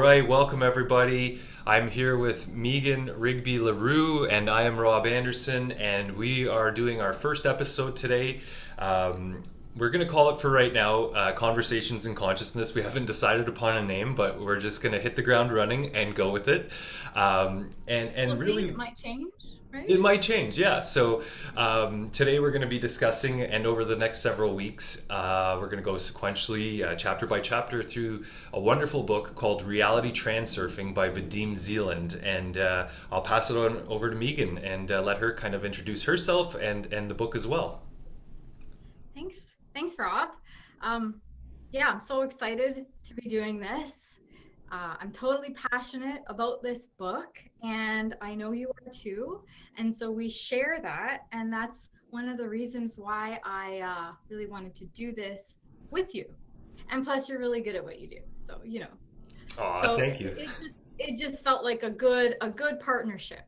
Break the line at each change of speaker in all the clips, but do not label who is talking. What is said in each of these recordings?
right, welcome everybody. I'm here with Megan Rigby LaRue and I am Rob Anderson, and we are doing our first episode today. We're going to call it for right now Conversations in Consciousness. We haven't decided upon a name, but we're just going to hit the ground running and go with it. And
We'll see.
really,
It might change,
it
right?
might change, yeah. So today we're going to be discussing, and over the next several weeks, we're going to go sequentially, chapter by chapter, through a wonderful book called Reality Transurfing by Vadim Zealand. And I'll pass it on over to Megan and let her kind of introduce herself and the book as well.
Thanks. Thanks, Rob. Um, yeah, I'm so excited to be doing this. I'm totally passionate about this book, and I know you are too. And so we share that, and that's one of the reasons why I really wanted to do this with you. And plus, you're really good at what you do, so
Aw,
So
thank you.
it just felt like a good partnership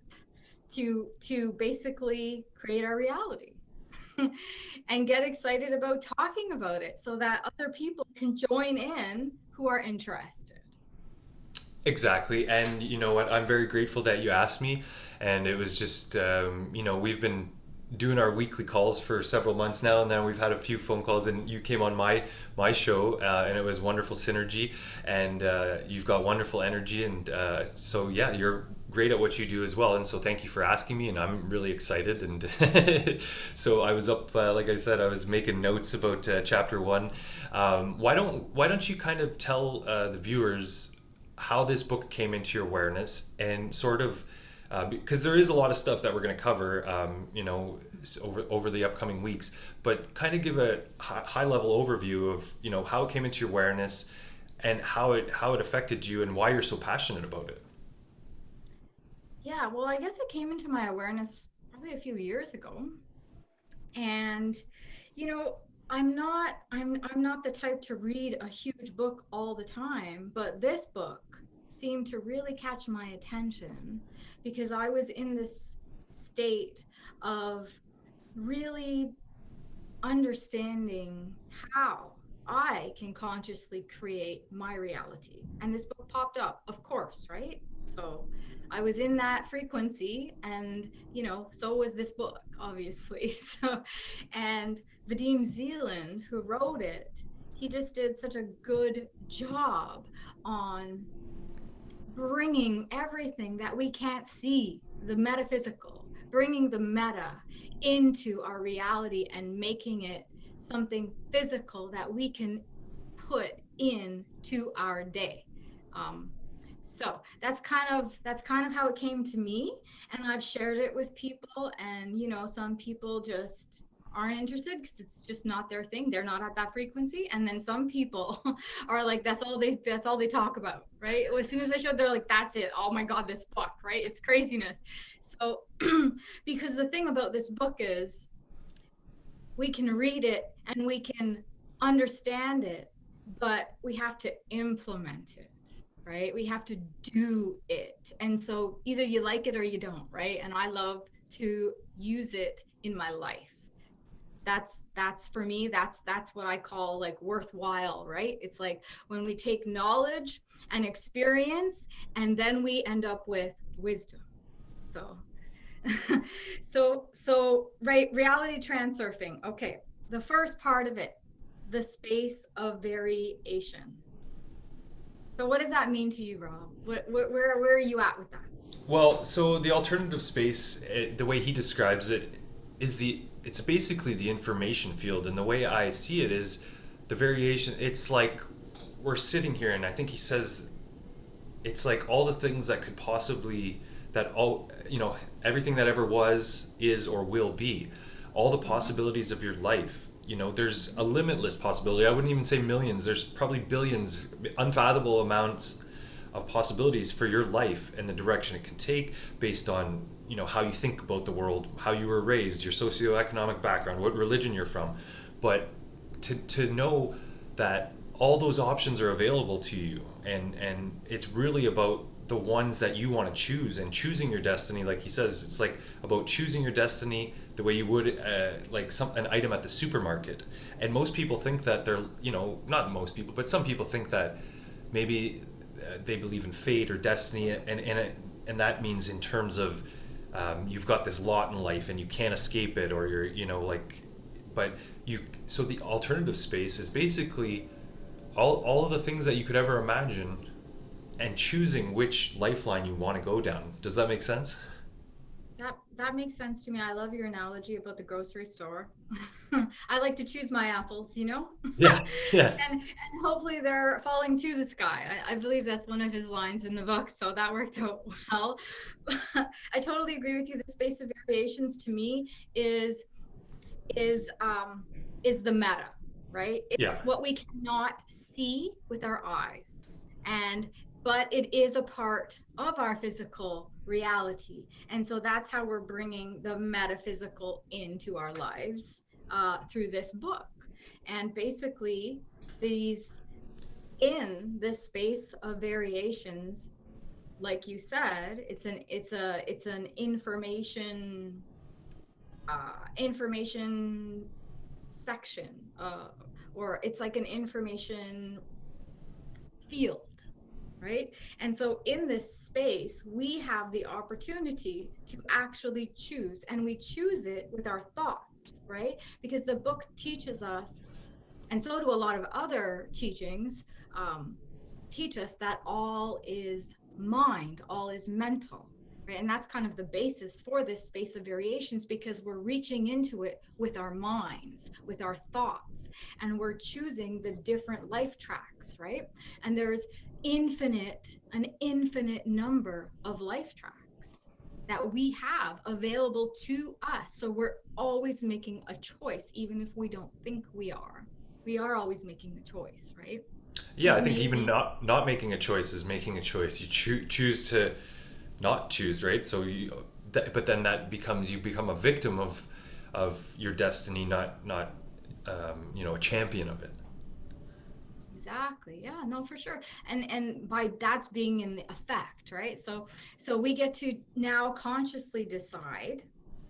to basically create our reality. And get excited about talking about it so that other people can join in who are interested.
Exactly. And you know what? I'm very grateful that you asked me. And it was just, we've been doing our weekly calls for several months now, and then we've had a few phone calls, and you came on my show, and it was wonderful synergy, and you've got wonderful energy, and so yeah, you're great at what you do as well, and so thank you for asking me, and I'm really excited. And so I was up, like I said, I was making notes about chapter one. Why don't you kind of tell the viewers how this book came into your awareness, and sort of because there is a lot of stuff that we're going to cover, over the upcoming weeks, but kind of give a high level overview of how it came into your awareness and how it affected you and why you're so passionate about it.
Yeah, well, I guess it came into my awareness probably a few years ago. And you know, I'm not the type to read a huge book all the time, but this book seemed to really catch my attention because I was in this state of really understanding how I can consciously create my reality. And this book popped up, of course, right? So I was in that frequency, and so was this book, obviously. So, and Vadim Zealand, who wrote it, he just did such a good job on bringing everything that we can't see, the metaphysical, bringing the meta into our reality and making it something physical that we can put into our day. Um, so that's kind of how it came to me, and I've shared it with people, and some people just aren't interested because it's just not their thing. They're not at that frequency, and then some people are like, that's all they talk about, right? As soon as I showed, they're like, that's it. Oh my God, this book, right? It's craziness. So because the thing about this book is we can read it and we can understand it, but we have to implement it, right? We have to do it. And so either you like it or you don't, right? And I love to use it in my life. That's for me, that's what I call like worthwhile, right? It's like when we take knowledge and experience and then we end up with wisdom. So right, reality transurfing. Okay, the first part of it, the space of variation. So what does that mean to you, Rob? Where are you at with that?
Well, so the alternative space, the way he describes it, is it's basically the information field, and the way I see it is the variation. It's like we're sitting here, and I think he says it's like all the things that could possibly, that all, everything that ever was, is, or will be, all the
Mm-hmm.
possibilities of your life. There's a limitless possibility. I wouldn't even say millions. There's probably billions, unfathomable amounts of possibilities for your life and the direction it can take, based on how you think about the world, how you were raised, your socioeconomic background, what religion you're from. But to know that all those options are available to you, and it's really about the ones that you want to choose, and choosing your destiny. Like he says, it's like about choosing your destiny the way you would like an item at the supermarket. And most people think that they're, not most people, but some people think that maybe they believe in fate or destiny, and that means in terms of you've got this lot in life and you can't escape it, or you're, like, but you. So the alternative space is basically all of the things that you could ever imagine, and choosing which lifeline you want to go down. Does that make sense?
That makes sense to me. I love your analogy about the grocery store. I like to choose my apples, you know?
Yeah, yeah,
And hopefully they're falling to the sky. I believe that's one of his lines in the book, so that worked out well. I totally agree with you. The space of variations to me is is um is the meta, right? It's
yeah.
what we cannot see with our eyes, and but it is a part of our physical reality, and so that's how we're bringing the metaphysical into our lives through this book. And basically, these in this space of variations, like you said, it's an information section, or it's like an information field, right? And so in this space, we have the opportunity to actually choose, and we choose it with our thoughts, right? Because the book teaches us, and so do a lot of other teachings, um, teach us that all is mind, all is mental, right? And that's kind of the basis for this space of variations, because we're reaching into it with our minds, with our thoughts, and we're choosing the different life tracks, right? And there's an infinite number of life tracks that we have available to us. So we're always making a choice, even if we don't think we are. We are always making a choice, right?
Yeah, I think even
Maybe.
not making a choice is making a choice. You choose to not choose, right? So but then that becomes, you become a victim of your destiny, not a champion of it.
Exactly. Yeah, no, for sure. And by that's being in the effect, right? So we get to now consciously decide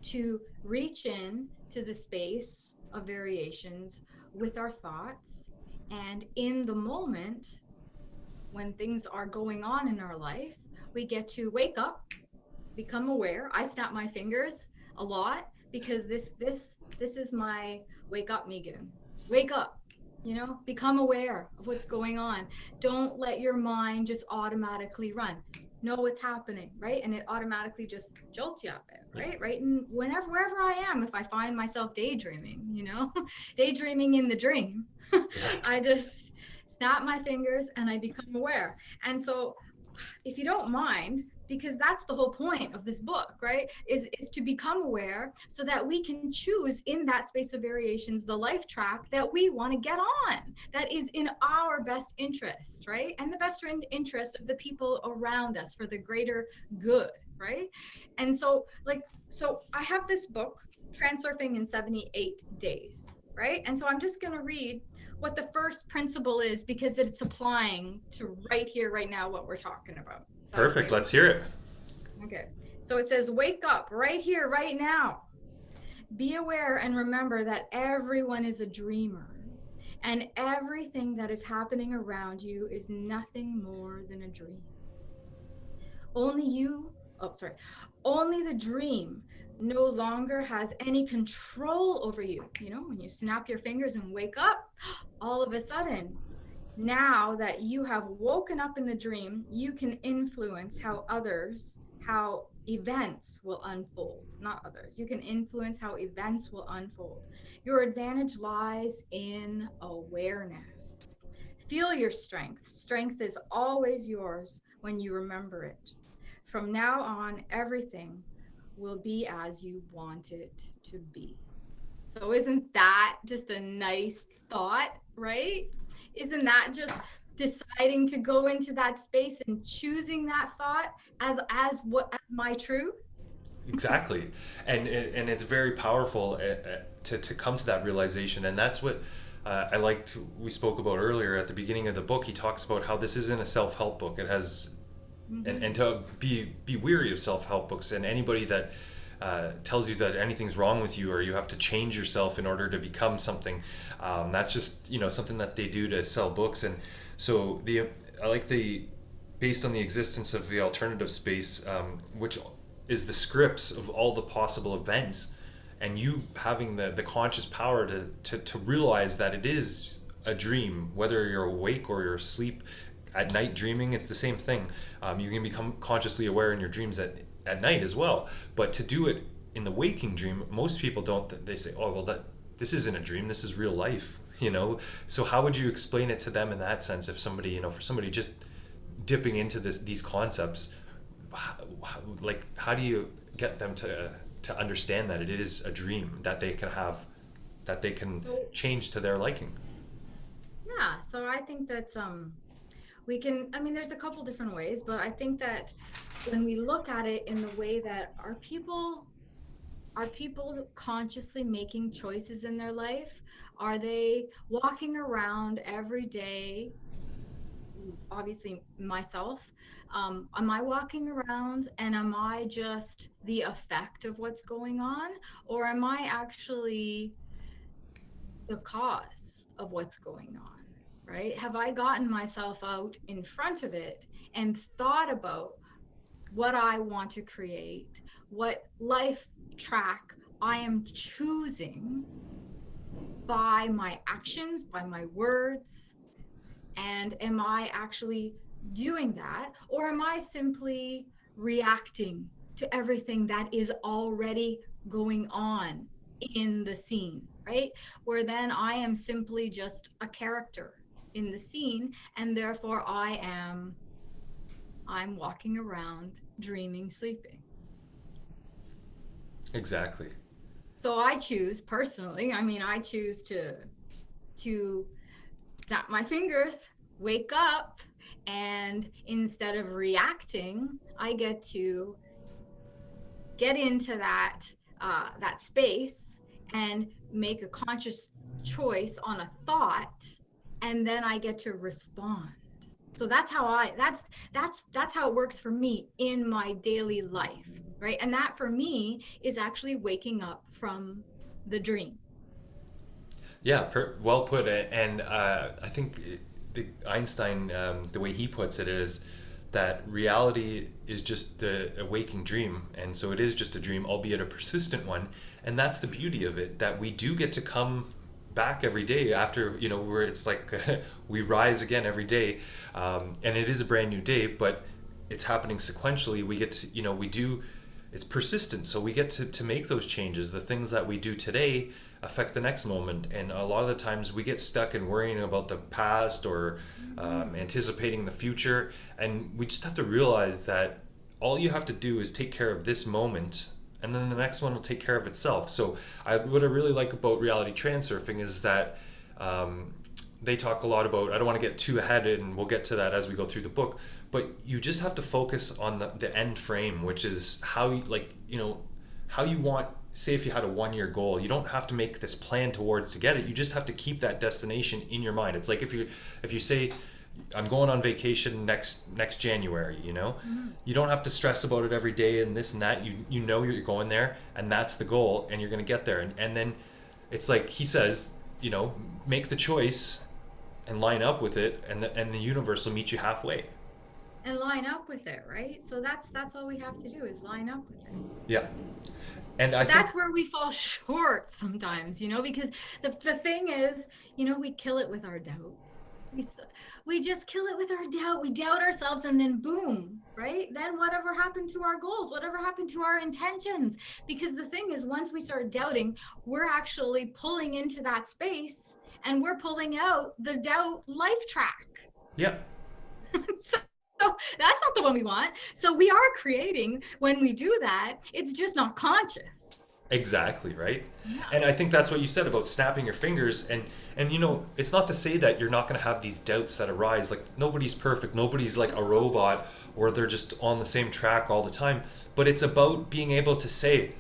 to reach in to the space of variations with our thoughts, and in the moment when things are going on in our life, we get to wake up, become aware. I snap my fingers a lot because this is my wake up, Megan. Wake up. Become aware of what's going on. Don't let your mind just automatically run. Know what's happening, right? And it automatically just jolts you up it,
Yeah.
right? And wherever I am, if I find myself daydreaming, daydreaming in the dream,
Yeah.
I just snap my fingers and I become aware. And so if you don't mind, because that's the whole point of this book, right, is to become aware so that we can choose in that space of variations the life track that we want to get on, that is in our best interest, right, and the best interest of the people around us, for the greater good, right? And so, I have this book, Transurfing in 78 Days, right? And so I'm just going to read what the first principle is, because it's applying to right here, right now, what we're talking about. Is that
Perfect.
okay with
Let's
you?
hear it.
Okay. So it says, wake up right here, right now. Be aware and remember that everyone is a dreamer, and everything that is happening around you is nothing more than a dream. Only you, oh, sorry, only the dream no longer has any control over you. When you snap your fingers and wake up, all of a sudden, now that you have woken up in the dream, you can influence how events will unfold, not others. You can influence how events will unfold. Your advantage lies in awareness. Feel your strength. Strength is always yours when you remember it. From now on, everything will be as you want it to be. So isn't that just a nice thought, right? Isn't that just deciding to go into that space and choosing that thought as my truth?
Exactly, and it's very powerful to come to that realization, and that's what I liked. We spoke about earlier at the beginning of the book. He talks about how this isn't a self-help book. It has, and
Mm-hmm.
to be weary of self-help books, and anybody that tells you that anything's wrong with you or you have to change yourself in order to become something. That's just something that they do to sell books. And so I like the based on the existence of the alternative space, which is the scripts of all the possible events, and you having the conscious power to realize that it is a dream, whether you're awake or you're asleep. At night dreaming, it's the same thing. You can become consciously aware in your dreams at night as well. But to do it in the waking dream, most people don't. They say, oh, well, this isn't a dream, this is real life, So how would you explain it to them in that sense? If somebody, for somebody just dipping into these concepts, how do you get them to understand that it is a dream that they can have, that they can
So,
change to their liking?
yeah, so I think that we can, I mean, there's a couple different ways, but I think that when we look at it in the way that are people consciously making choices in their life? Are they walking around every day? Obviously, myself. Am I walking around and am I just the effect of what's going on? Or am I actually the cause of what's going on? Right? Have I gotten myself out in front of it and thought about what I want to create, what life track I am choosing by my actions, by my words? And am I actually doing that? Or am I simply reacting to everything that is already going on in the scene, right? Where then I am simply just a character in the scene, and therefore I'm walking around dreaming, sleeping.
Exactly.
So I choose personally, I mean, I choose to snap my fingers, wake up, and instead of reacting, I get to get into that space and make a conscious choice on a thought, and then I get to respond. So that's how it works for me in my daily life, right? And that for me is actually waking up from the dream.
Yeah, well put. And I think Einstein, the way he puts it is that reality is just a waking dream, and so it is just a dream, albeit a persistent one. And that's the beauty of it, that we do get to come back every day after, where it's like we rise again every day, and it is a brand new day, but it's happening sequentially. We get to, we do, it's persistent, so we get to make those changes. The things that we do today affect the next moment, and a lot of the times we get stuck in worrying about the past or anticipating the future, and we just have to realize that all you have to do is take care of this moment, and then the next one will take care of itself. So what I really like about reality transurfing is that they talk a lot about, I don't want to get too ahead, and we'll get to that as we go through the book, but you just have to focus on the end frame, which is how you, how you want, say if you had a 1 year goal, you don't have to make this plan towards to get it. You just have to keep that destination in your mind. It's like if you say, I'm going on vacation next January, you don't have to stress about it every day and this and that. You know you're going there, and that's the goal, and you're going to get there. And then it's like he says, make the choice and line up with it, and the universe will meet you halfway.
And line up with it, right? So that's all we have to do is line up with it.
Yeah. And I
But
think
that's where we fall short sometimes, because the thing is, we kill it with our doubt. We, we just kill it with our doubt. We doubt ourselves, and then boom, right? Then whatever happened to our goals, whatever happened to our intentions? Because the thing is, once we start doubting, we're actually pulling into that space, and we're pulling out the doubt life track.
yeah.
So that's not the one we want. So we are creating, when we do that, it's just not conscious.
Exactly, right?
Yeah.
And I think that's what you said about snapping your fingers, and it's not to say that you're not going to have these doubts that arise. Like, nobody's perfect, nobody's like a robot, or they're just on the same track all the time, but it's about being able to say,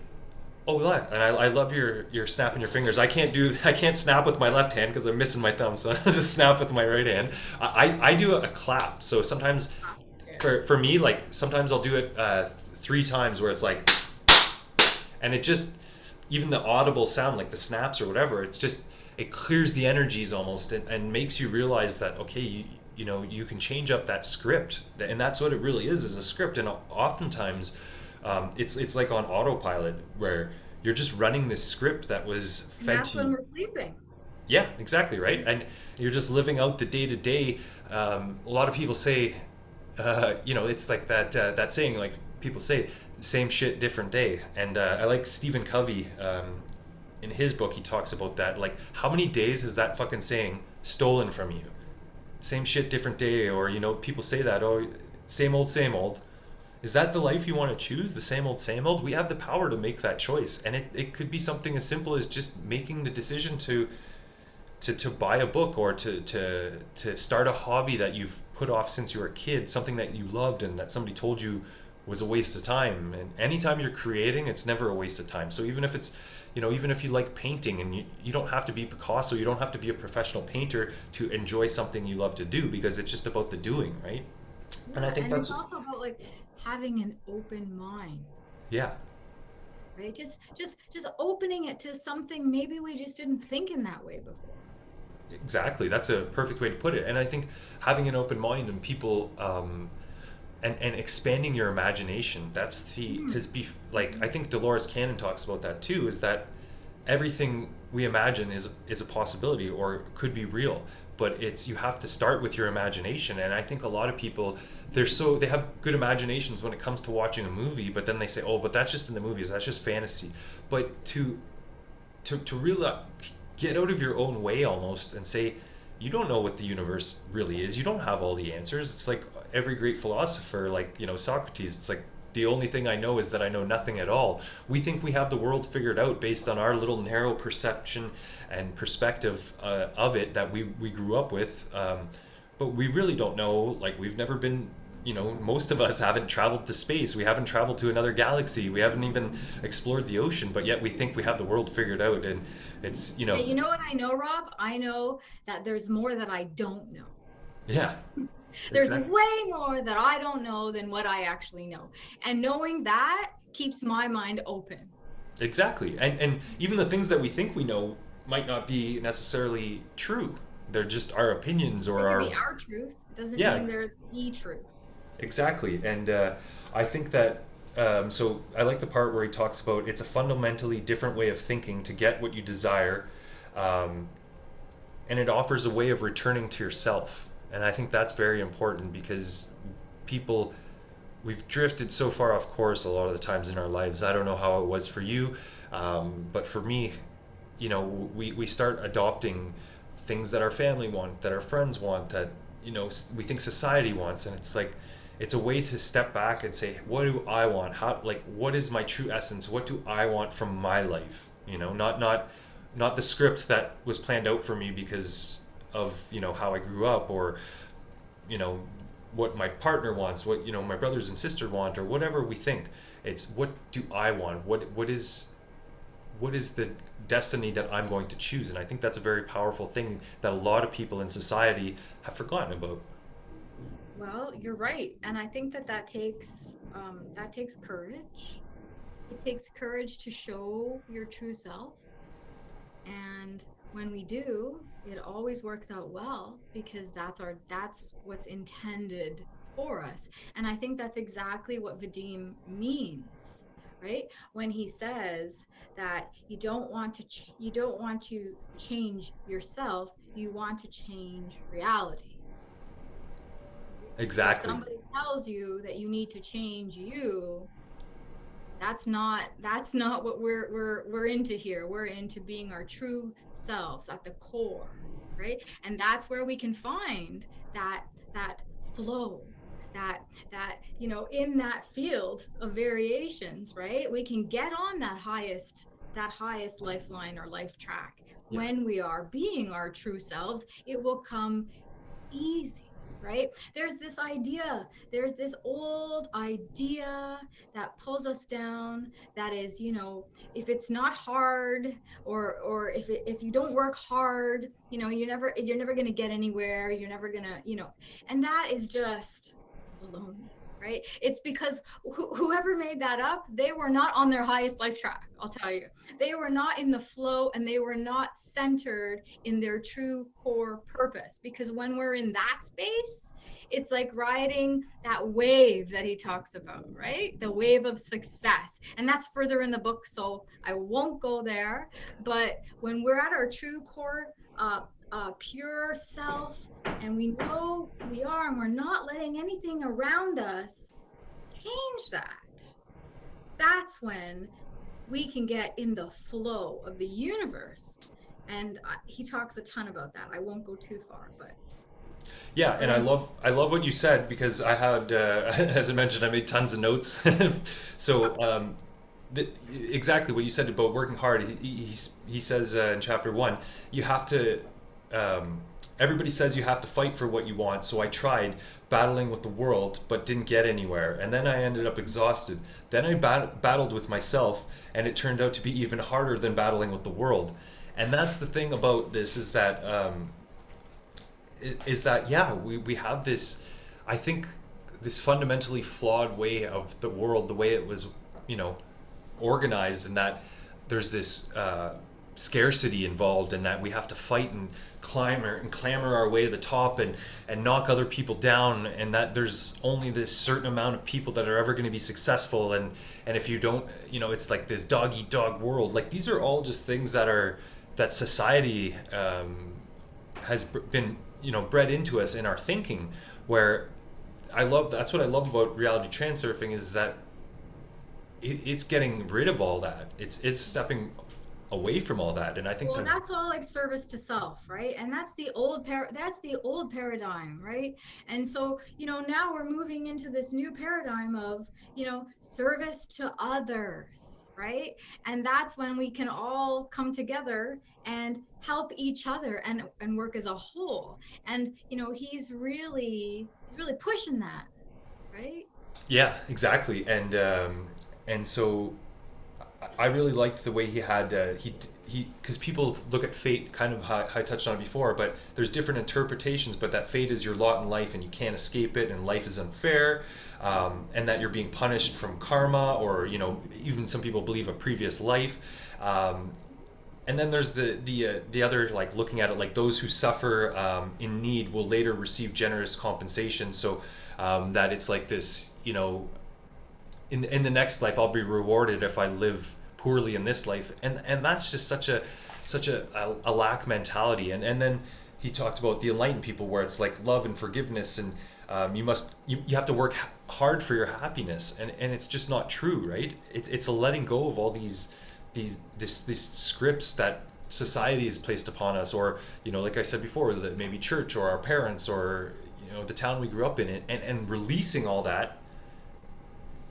oh yeah, and I love your snapping your fingers. I can't snap with my left hand because I'm missing my thumb, so I just snap with my right hand. I do a clap, so sometimes for me, like, sometimes I'll do it 3 times where it's like, and it just, even the audible sound, like the snaps or whatever, it clears the energies almost, and makes you realize that, okay, you can change up that script, and that's what it really is a script. And oftentimes it's like on autopilot where you're just running this script that was
And
fed
that's
to
when
you.
we're sleeping.
Yeah, exactly, right. And you're just living out the day to day. A lot of people say, it's like that saying, like people say, same shit, different day. And I like Stephen Covey. In his book, he talks about that. Like, how many days is that fucking saying stolen from you? Same shit, different day. Or people say that. Oh, same old, same old. Is that the life you want to choose? The same old, same old? We have the power to make that choice, and it could be something as simple as just making the decision to buy a book, or to start a hobby that you've put off since you were a kid, something that you loved and that somebody told you was a waste of time. And anytime you're creating, it's never a waste of time. So even if even if you like painting, and you don't have to be Picasso, you don't have to be a professional painter to enjoy something you love to do, because it's just about the doing, right? And I
Yeah,
think
and it's
that's,
also about like having an open mind,
yeah,
right? Just opening it to something maybe we just didn't think in that way before.
exactly. That's a perfect way to put it. And I think having an open mind, and people, and expanding your imagination, that's the,
Mm.
because like I think Dolores Cannon talks about that too, is that everything we imagine is a possibility or could be real, but it's, you have to start with your imagination. And I think a lot of people, they have good imaginations when it comes to watching a movie, but then they say, oh, but that's just in the movies, that's just fantasy. But to really get out of your own way almost, and say, you don't know what the universe really is, you don't have all the answers. It's like every great philosopher, like Socrates. It's like, the only thing I know is that I know nothing at all. We think we have the world figured out based on our little narrow perception and perspective of it that we grew up with. But we really don't know. Like, we've never been, most of us haven't traveled to space. We haven't traveled to another galaxy. We haven't even explored the ocean, but yet we think we have the world figured out. And it's,
Yeah, you know what I know, Rob? I know that there's more that I don't know.
yeah,
There's
exactly.
way more that I don't know than what I actually know. And knowing that keeps my mind open.
Exactly. And even the things that we think we know might not be necessarily true. They're just our opinions
They
or
could
our,
be our truth. It doesn't
yeah,
mean they're the truth.
exactly. And I think that, so I like the part where he talks about, it's a fundamentally different way of thinking to get what you desire, um, and it offers a way of returning to yourself. And I think that's very important, because people, we've drifted so far off course a lot of the times in our lives. I don't know how it was for you, but for me, we start adopting things that our family want, that our friends want, that we think society wants. And it's like, it's a way to step back and say, what do I want? How, like, what is my true essence? What do I want from my life? Not the script that was planned out for me because of how I grew up, or you know what my partner wants, what my brothers and sisters want, or whatever we think. It's, what do I want? What is the destiny that I'm going to choose? And I think that's a very powerful thing that a lot of people in society have forgotten about.
Well, you're right, and I think that that takes courage. It takes courage to show your true self, and when we do, it always works out well because that's what's intended for us. And I think that's exactly what Vadim means, right? When he says that you don't want to change yourself, you want to change reality. So if
Exactly.
somebody tells you that you need to change you, that's not what we're into here. We're into being our true selves at the core, right? And that's where we can find that flow, that in that field of variations, right? We can get on that highest lifeline or life track.
Yeah.
When we are being our true selves, it will come easy, right? There's this old idea that pulls us down, that is, if it's not hard, or if you don't work hard, you're never going to get anywhere, you're never going to, and that is just baloney. right? It's because whoever made that up, they were not on their highest life track, I'll tell you. They were not in the flow, and they were not centered in their true core purpose. Because when we're in that space, it's like riding that wave that he talks about, right? The wave of success. And that's further in the book, so I won't go there. But when we're at our true core, pure self, and we know who we are, and we're not letting anything around us change that, that's when we can get in the flow of the universe. And he talks a ton about that. I won't go too far,
Yeah,
but
and
anyway.
I love what you said because I had, as I mentioned, I made tons of notes. So the, exactly what you said about working hard. He says in chapter one, you have to. Um, Everybody says you have to fight for what you want, so I tried battling with the world, but didn't get anywhere. And then I ended up exhausted. Then I battled with myself, and it turned out to be even harder than battling with the world. And that's the thing about this is that yeah, we have this, I think, this fundamentally flawed way of the world, the way it was, you know, organized, and that there's this scarcity involved, and that we have to fight and clamor our way to the top and knock other people down, and that there's only this certain amount of people that are ever going to be successful, and if you don't, you know, it's like this dog eat dog world. Like these are all just things that are that society has been, you know, bred into us in our thinking, where I love, that's what I love about reality transurfing, is that it's getting rid of all that. It's stepping away from all that, and I think
Well,
that
that's all like service to self, right? And that's the old paradigm, right? And so, now we're moving into this new paradigm of, service to others, right? And that's when we can all come together and help each other and work as a whole. And, he's really pushing that, right?
yeah, exactly. And so I really liked the way he had he because people look at fate, kind of how I touched on it before, but there's different interpretations. But that fate is your lot in life, and you can't escape it, and life is unfair, and that you're being punished from karma, or even some people believe a previous life. And then there's the other, like, looking at it like those who suffer in need will later receive generous compensation. So that it's like this, in the next life I'll be rewarded if I live poorly in this life, and that's just such a lack mentality. And then he talked about the enlightened people, where it's like love and forgiveness, and you have to work hard for your happiness, and it's just not true, right? It's a letting go of all these scripts that society has placed upon us, or like I said before, that maybe church or our parents, or the town we grew up in, and releasing all that,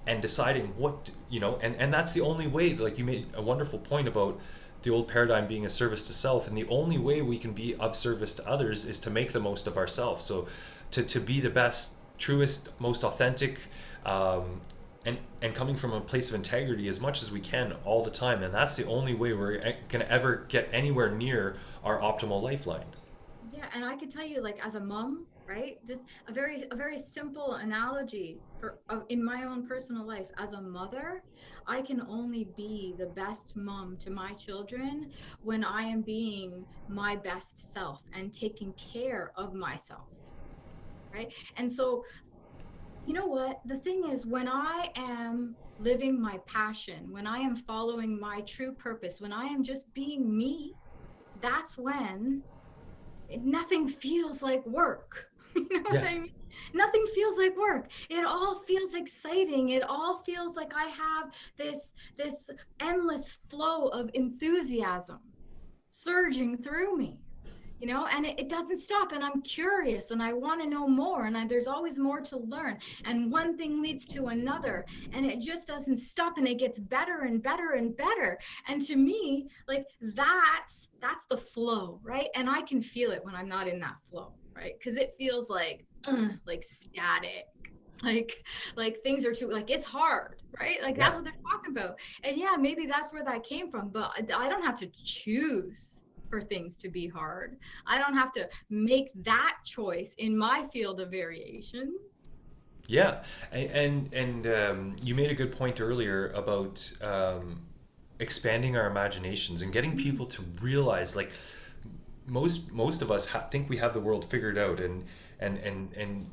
and deciding what, and that's the only way. Like, you made a wonderful point about the old paradigm being a service to self, and the only way we can be of service to others is to make the most of ourselves. So to be the best, truest, most authentic, um, and coming from a place of integrity as much as we can all the time, and that's the only way we're going to ever get anywhere near our optimal lifeline.
Yeah, and I could tell you, like, as a mom, right? Just a very simple analogy in my own personal life. As a mother, I can only be the best mom to my children when I am being my best self and taking care of myself, right? And so, you know what? The thing is, when I am living my passion, when I am following my true purpose, when I am just being me, that's when nothing feels like work. You know what
Yeah.
I mean? Nothing feels like work. It all feels exciting. It all feels like I have this endless flow of enthusiasm surging through me, and it doesn't stop. And I'm curious, and I want to know more, and there's always more to learn, and one thing leads to another, and it just doesn't stop, and it gets better and better and better. And to me, like, that's the flow, right? And I can feel it when I'm not in that flow, right? Because it feels like static, like things are too, like, it's hard, right? Like, that's
Yeah.
what they're talking about. And yeah, maybe that's where that came from, but I don't have to choose for things to be hard. I don't have to make that choice in my field of variations.
Yeah, and you made a good point earlier about expanding our imaginations and getting people to realize, like, most of us think we have the world figured out, and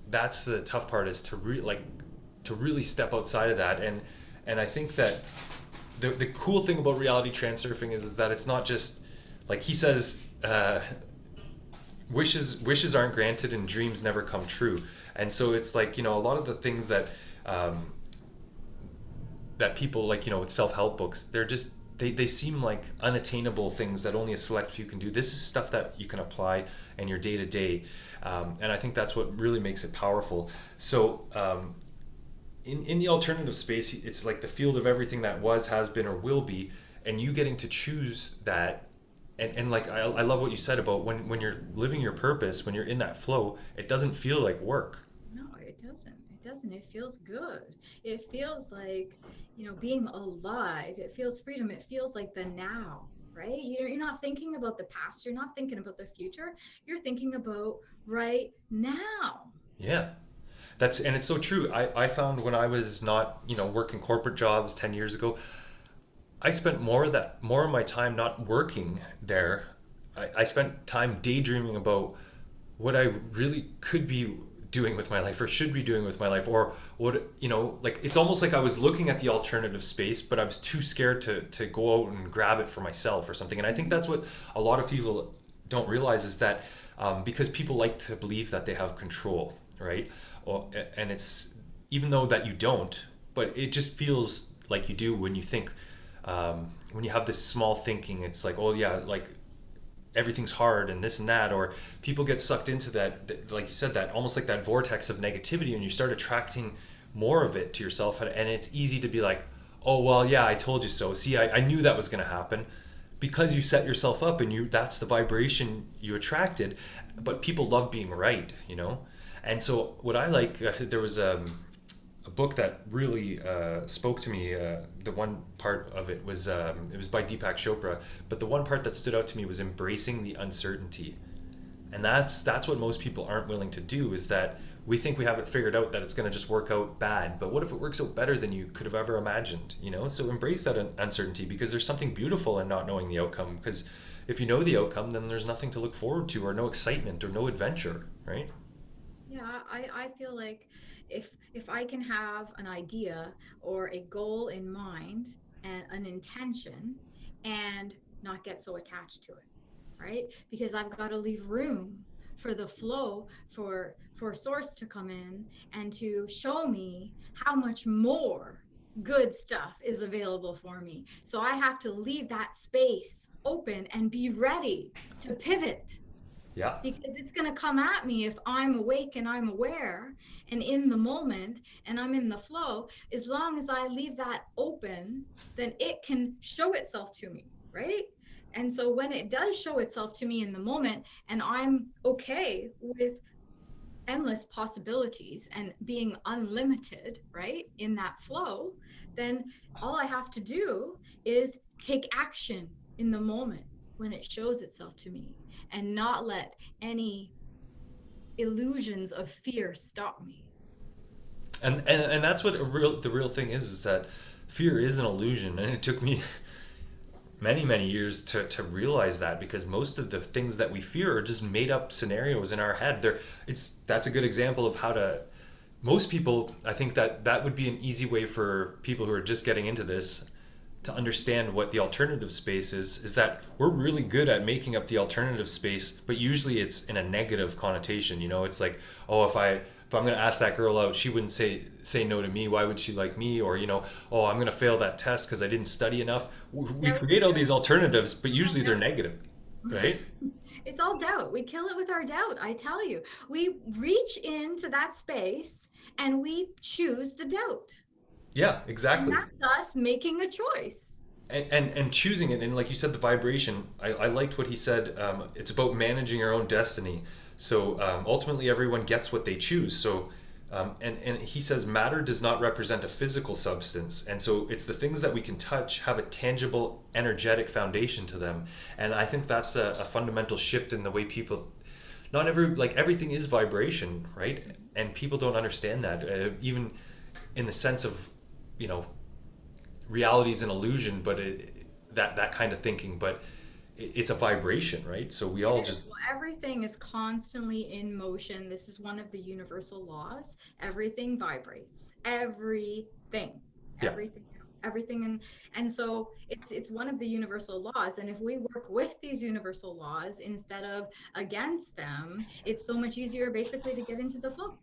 that's the tough part, is to really step outside of that. And I think that the cool thing about reality transurfing is that it's not just, like he says, wishes aren't granted and dreams never come true. And so it's like, a lot of the things um, that people, like, with self-help books, they seem like unattainable things that only a select few can do. This is stuff that you can apply in your day to day, and I think that's what really makes it powerful. So in the alternative space, it's like the field of everything that was, has been, or will be, and you getting to choose that. And like, I love what you said about when you're living your purpose, when you're in that flow, it doesn't feel like work.
No, it doesn't. It doesn't. It feels good. It feels like, being alive. It feels freedom. It feels like the now, right? You're not thinking about the past. You're not thinking about the future. You're thinking about right now.
Yeah. And it's so true. I found when I was not, working corporate jobs 10 years ago, I spent more of my time not working there. I spent time daydreaming about what I really could be doing with my life, or should be doing with my life, or what, like, it's almost like I was looking at the alternative space, but I was too scared to go out and grab it for myself or something. And I think that's what a lot of people don't realize, is that because people like to believe that they have control, right? Well, and it's, even though that you don't, but it just feels like you do when you think, when you have this small thinking. It's like, oh yeah, like everything's hard and this and that, or people get sucked into like you said, that almost like that vortex of negativity, and you start attracting more of it to yourself. And it's easy to be like, oh well, yeah, I told you so. See, I knew that was going to happen, because you set yourself up, and that's the vibration you attracted. But people love being right. And so what I like, there was a book that really spoke to me. The one part of it was by Deepak Chopra, but the one part that stood out to me was embracing the uncertainty. And that's what most people aren't willing to do, is that we think we have it figured out, that it's going to just work out bad. But what if it works out better than you could have ever imagined? So embrace that uncertainty, because there's something beautiful in not knowing the outcome. Because if you know the outcome, then there's nothing to look forward to, or no excitement, or no adventure, right?
Yeah, I feel like if I can have an idea or a goal in mind and an intention, and not get so attached to it, right? Because I've got to leave room for the flow, for source to come in and to show me how much more good stuff is available for me. So I have to leave that space open and be ready to pivot,
Yeah.
because it's going to come at me if I'm awake and I'm aware and in the moment and I'm in the flow. As long as I leave that open, then it can show itself to me, right? And so when it does show itself to me in the moment, and I'm okay with endless possibilities and being unlimited, right, in that flow, then all I have to do is take action in the moment when it shows itself to me, and not let any illusions of fear stop me.
And that's what the real thing is that fear is an illusion. And it took me many years to realize that, because most of the things that we fear are just made up scenarios in our head. That's a good example of how to, most people, I think that would be an easy way for people who are just getting into this to understand what the alternative space is that we're really good at making up the alternative space, but usually it's in a negative connotation. It's like, oh, if I'm going to ask that girl out, she wouldn't say no to me. Why would she like me? Or, oh, I'm going to fail that test because I didn't study enough. We create all these alternatives, but usually they're negative, right?
It's all doubt. We kill it with our doubt. I tell you, we reach into that space and we choose the doubt.
Yeah,
And
exactly.
that's us making a choice.
And choosing it, and like you said, the vibration, I liked what he said. It's about managing your own destiny. So ultimately everyone gets what they choose. So and he says matter does not represent a physical substance, and so it's the things that we can touch have a tangible energetic foundation to them. And I think that's a fundamental shift in the way people not every, like, everything is vibration, right? And people don't understand that, even in the sense of, you know, reality is an illusion, but that kind of thinking, but it's a vibration, right? So we
It
all
is.
just,
Well, everything is constantly in motion. This is one of the universal laws. Everything vibrates. Everything.
yeah,
Everything. Everything. And so it's one of the universal laws. And if we work with these universal laws instead of against them, it's so much easier basically to get into the flow.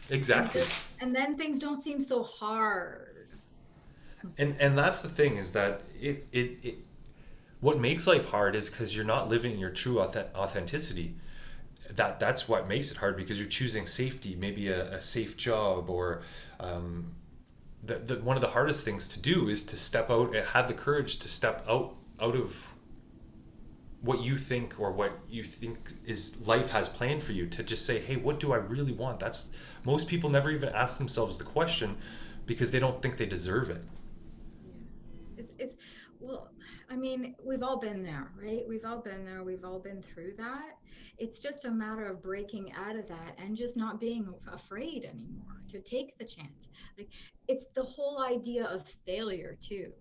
And
exactly.
just and then things don't seem so hard.
And that's the thing, is that what makes life hard is because you're not living your true authenticity. That's what makes it hard, because you're choosing safety, maybe a safe job, or one of the hardest things to do is to step out, have the courage to step out of what you think, or what you think is life has planned for you, to just say, hey, what do I really want? That's, most people never even ask themselves the question, because they don't think they deserve it.
Yeah. It's well, I mean, we've all been there, right? We've all been there. We've all been through that. It's just a matter of breaking out of that and just not being afraid anymore to take the chance. Like it's the whole idea of failure too.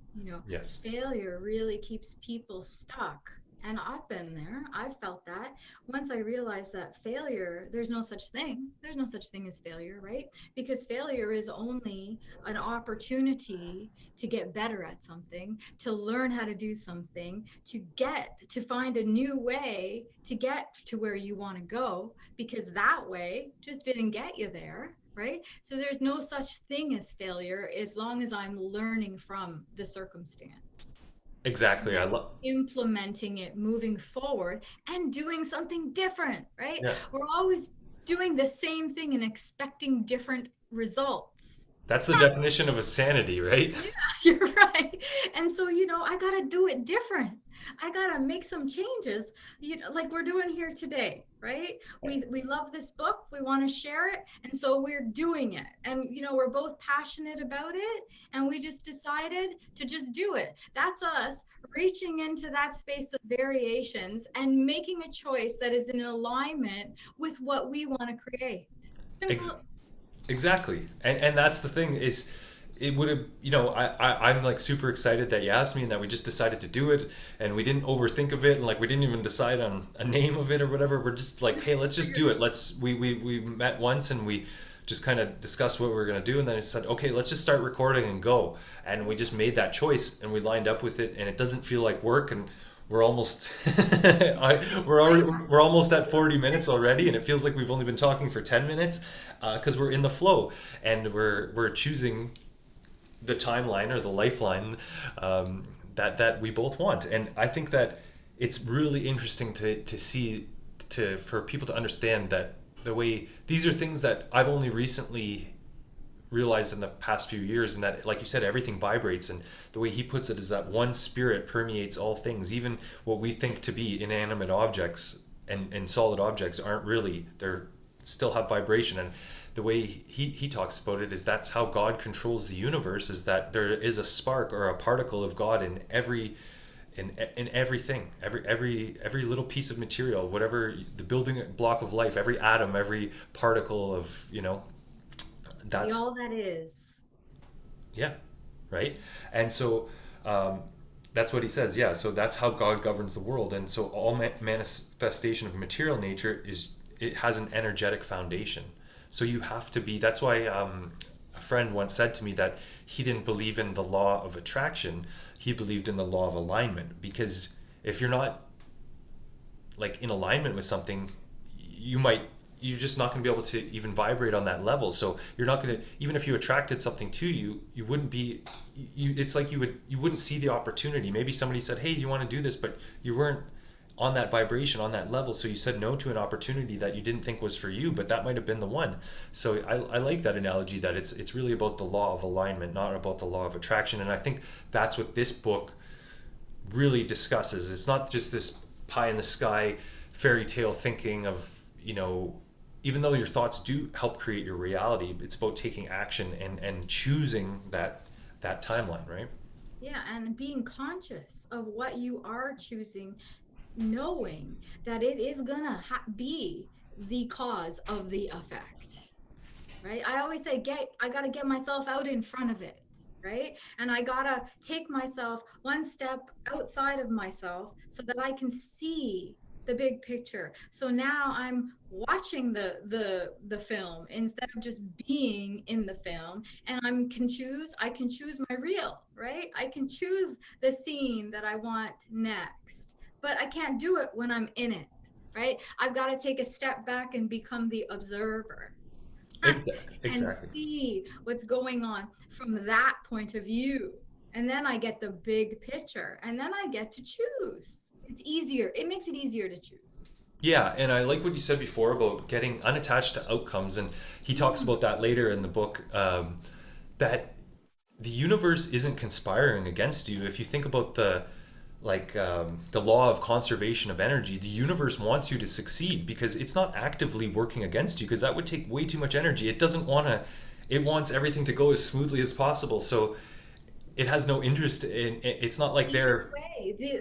Yes.
Failure really keeps people stuck. And I've been there. I've felt that. Once I realized that failure, there's no such thing. There's no such thing as failure, right? Because failure is only an opportunity to get better at something, to learn how to do something, to find a new way to get to where you want to go, because that way just didn't get you there, right? So there's no such thing as failure as long as I'm learning from the circumstance and
Exactly. I
then
love.
implementing it moving forward and doing something different, right?
Yeah.
We're always doing the same thing and expecting different results.
That's the definition of insanity, right?
Yeah, you're right. And so, I got to do it different. I got to make some changes, like we're doing here today, right? We love this book. We want to share it. And so we're doing it. And, we're both passionate about it. And we just decided to just do it. That's us reaching into that space of variations and making a choice that is in alignment with what we want to create. Simple.
Ex- exactly. And that's the thing, is it would have, I'm like super excited that you asked me, and that we just decided to do it, and we didn't overthink of it, and like we didn't even decide on a name of it or whatever. We're just like, hey, let's just do it. We met once, and we just kind of discussed what we were going to do, and then I said, okay, let's just start recording and go. And we just made that choice, and we lined up with it, and it doesn't feel like work. And we're almost we're almost at 40 minutes already, and it feels like we've only been talking for 10 minutes, because we're in the flow, and we're choosing the timeline, or the lifeline, that we both want. And I think that it's really interesting to see, for people to understand that the way, these are things that I've only recently realized in the past few years, and that, like you said, everything vibrates. And the way he puts it is that one spirit permeates all things, even what we think to be inanimate objects, and solid objects aren't really, they're still have vibration. And the way he talks about it is, that's how God controls the universe, is that there is a spark, or a particle of God in in everything, every little piece of material, whatever the building block of life, every atom, every particle of,
Be
that's,
all that is.
yeah, right. And so, that's what he says. Yeah, so that's how God governs the world. And so all manifestation of material nature is, it has an energetic foundation. So you have to be. That's why, a friend once said to me that he didn't believe in the law of attraction. He believed in the law of alignment, because if you're not, like, in alignment with something, you might, you're just not going to be able to even vibrate on that level. So you're not going to, even if you attracted something to you, you wouldn't be, it's like you wouldn't see the opportunity. Maybe somebody said, hey, do you want to do this? But you weren't on that vibration, on that level, so you said no to an opportunity that you didn't think was for you, but that might have been the one. So I like that analogy, that it's really about the law of alignment, not about the law of attraction. And I think that's what this book really discusses. It's not just this pie in the sky fairy tale thinking of, even though your thoughts do help create your reality, it's about taking action, and choosing that timeline, right?
Yeah, and being conscious of what you are choosing knowing that it is gonna be the cause of the effect, right? I always say, I got to get myself out in front of it, right? And I got to take myself one step outside of myself so that I can see the big picture. So now I'm watching the film instead of just being in the film, and I can choose my reel, right? I can choose the scene that I want next. But I can't do it when I'm in it, right? I've got to take a step back and become the observer and
Exactly.
see what's going on from that point of view. And then I get the big picture and then I get to choose. It's easier. It makes it easier to choose.
Yeah, and I like what you said before about getting unattached to outcomes, and he talks
Mm.
about that later in the book. That the universe isn't conspiring against you. If you think about the law of conservation of energy, the universe wants you to succeed because it's not actively working against you, because that would take way too much energy. It doesn't want to. It wants everything to go as smoothly as possible. So it has no interest in. It's not like
Either
they're.
way,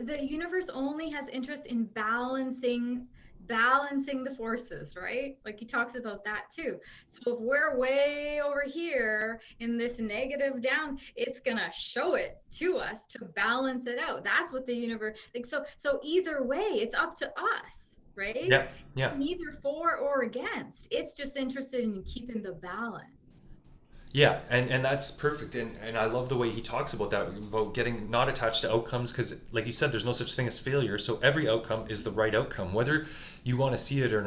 the universe only has interest in balancing the forces, right? Like he talks about that too. So if we're way over here in this negative down, it's gonna show it to us to balance it out. That's what the universe like. So either way, it's up to us, right?
Yeah, yeah.
Neither for or against. It's just interested in keeping the balance.
Yeah, and that's perfect, and I love the way he talks about that, about getting not attached to outcomes, because like you said, there's no such thing as failure. So every outcome is the right outcome, whether you want to see it or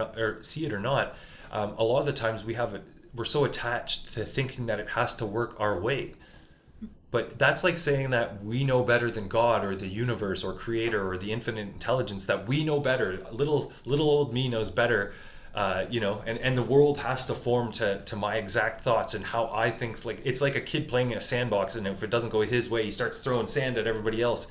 not, a lot of the times we're so attached to thinking that it has to work our way. But that's like saying that we know better than God or the universe or creator or the infinite intelligence, that we know better. Little old me knows better, and the world has to form to my exact thoughts and how I think. Like it's like a kid playing in a sandbox, and if it doesn't go his way, he starts throwing sand at everybody else.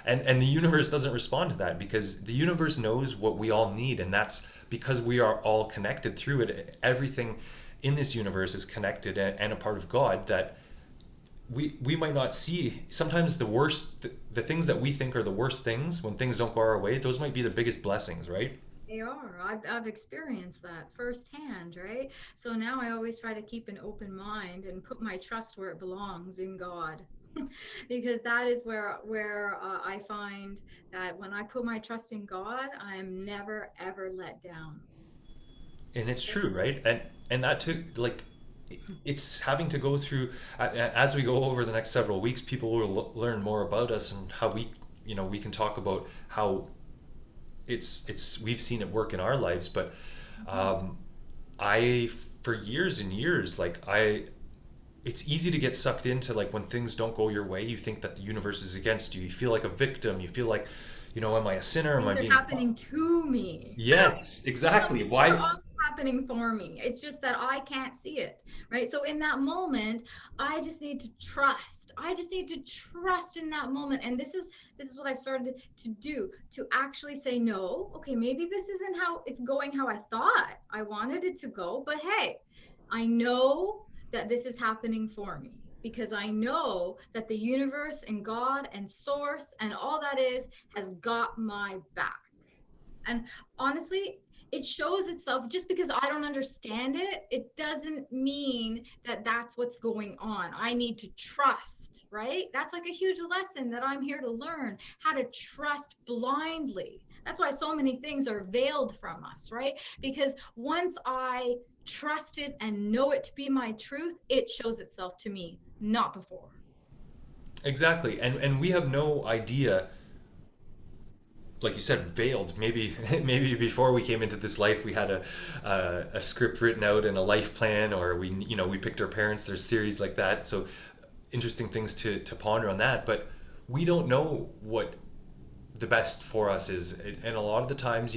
And the universe doesn't respond to that, because the universe knows what we all need, and that's because we are all connected through it. Everything in this universe is connected and a part of God, that we might not see. Sometimes the things that we think are the worst things, when things don't go our way, those might be the biggest blessings, right?
They are. I've experienced that firsthand, right? So now I always try to keep an open mind and put my trust where it belongs in God. Because that is where I find that when I put my trust in God, I am never ever let down.
And it's true, right? And that took like it's having to go through, as we go over the next several weeks, people will learn more about us and how we can talk about how it's we've seen it work in our lives. But um, I for years and years, it's easy to get sucked into, like, when things don't go your way, you think that the universe is against you. You feel like a victim. You feel like, am I a sinner? Am I
Things are
being
happening to me.
Yes,
No,
exactly.
things are
Why?
also happening for me. It's just that I can't see it, right? So in that moment, I just need to trust. I just need to trust in that moment. And this is what I've started to do, to actually say, no, okay, maybe this isn't how it's going how I thought I wanted it to go, but hey, I know that this is happening for me because I know that the universe and God and source and all that is has got my back. And honestly, it shows itself. Just because I don't understand it, it doesn't mean that that's what's going on. I need to trust, right? That's like a huge lesson that I'm here to learn, how to trust blindly. That's why so many things are veiled from us, right? Because once I trust it and know it to be my truth, it shows itself to me, not before.
Exactly. And we have no idea, like you said, veiled. Maybe maybe before we came into this life, we had a script written out and a life plan, or we picked our parents. There's theories like that. So interesting things to ponder on that. But we don't know what the best for us is, and a lot of the times,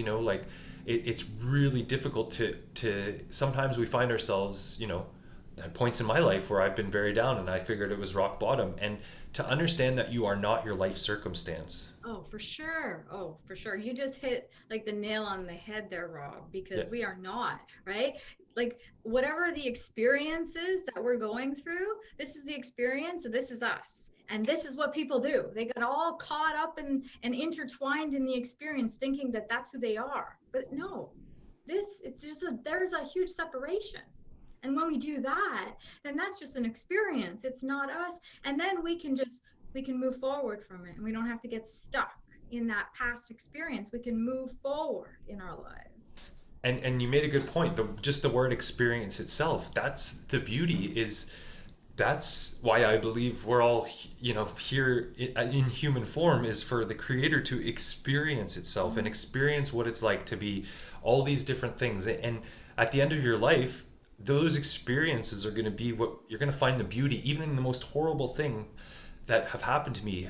it's really difficult to sometimes we find ourselves, at points in my life where I've been very down and I figured it was rock bottom, and to understand that you are not your life circumstance.
Oh, for sure. Oh, for sure. You just hit like the nail on the head there, Rob,
Yeah.
because we are not, right? Like whatever the experiences that we're going through, this is the experience, this is us. And this is what people do. They got all caught up and intertwined in the experience, thinking that that's who they are. But no, it's just there's a huge separation. And when we do that, then that's just an experience. It's not us. And then we can move forward from it, and we don't have to get stuck in that past experience. We can move forward in our lives.
And you made a good point. Just the word experience itself, that's the beauty. Is That's why I believe we're all, here in human form, is for the creator to experience itself and experience what it's like to be all these different things. And at the end of your life, those experiences are going to be what you're going to find the beauty, even in the most horrible thing that have happened to me.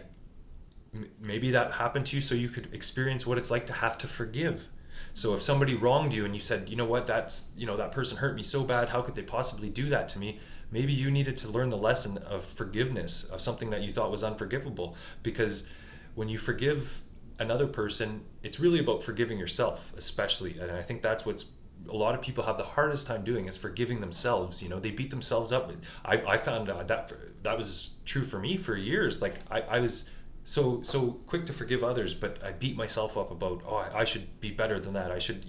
Maybe that happened to you so you could experience what it's like to have to forgive. So if somebody wronged you and you said, you know what, that person hurt me so bad, how could they possibly do that to me? Maybe you needed to learn the lesson of forgiveness of something that you thought was unforgivable. Because when you forgive another person, it's really about forgiving yourself, especially. And I think that's what's a lot of people have the hardest time doing, is forgiving themselves. They beat themselves up. I found that was true for me for years. Like I was so quick to forgive others, but I beat myself up about, oh, I should be better than that. I should,